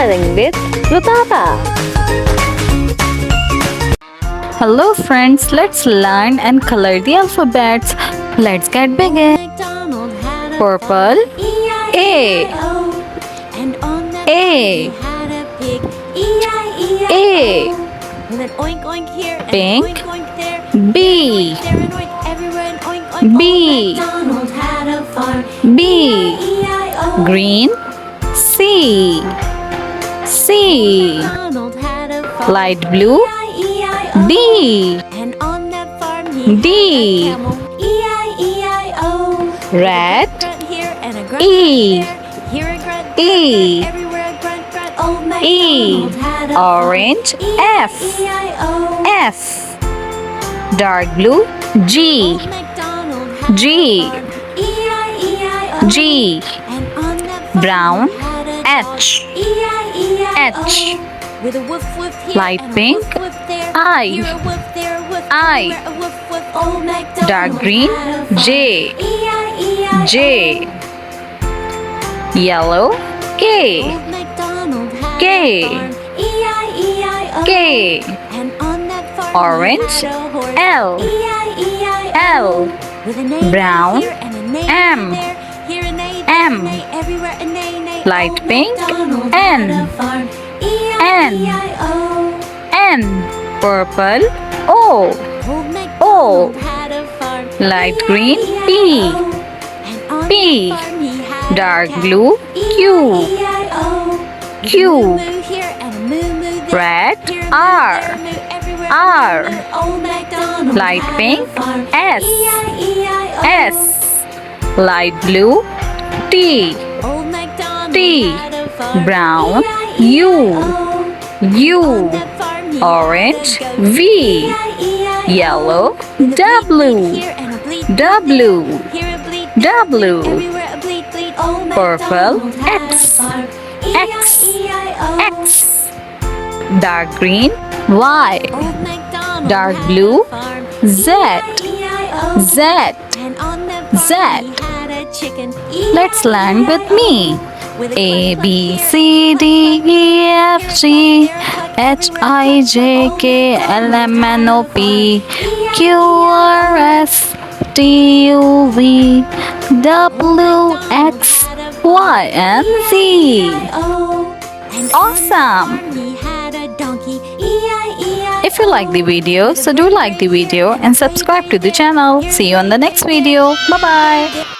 Coloring with Tata. Hello friends, let's learn and color the alphabets. Let's get begin. Purple A A A Pink B B B Green C C Light blue D D Red E E E Orange F F Dark blue G G G Brown H H Light pink I Dark green J J Yellow K K K Orange L L Brown M M Light pink N N N Purple O O Light green P P Dark blue Q Q Red R R Light pink S S Light blue T T Brown U U Orange V Yellow W W W Purple X X X Dark green Y Dark blue Z Z Z Let's learn with me. A B C D E F G H I J K L M N O P Q R S T U V W X Y and Z. Awesome! If you like the video, so do like the video and subscribe to the channel. See you on the next video. Bye bye.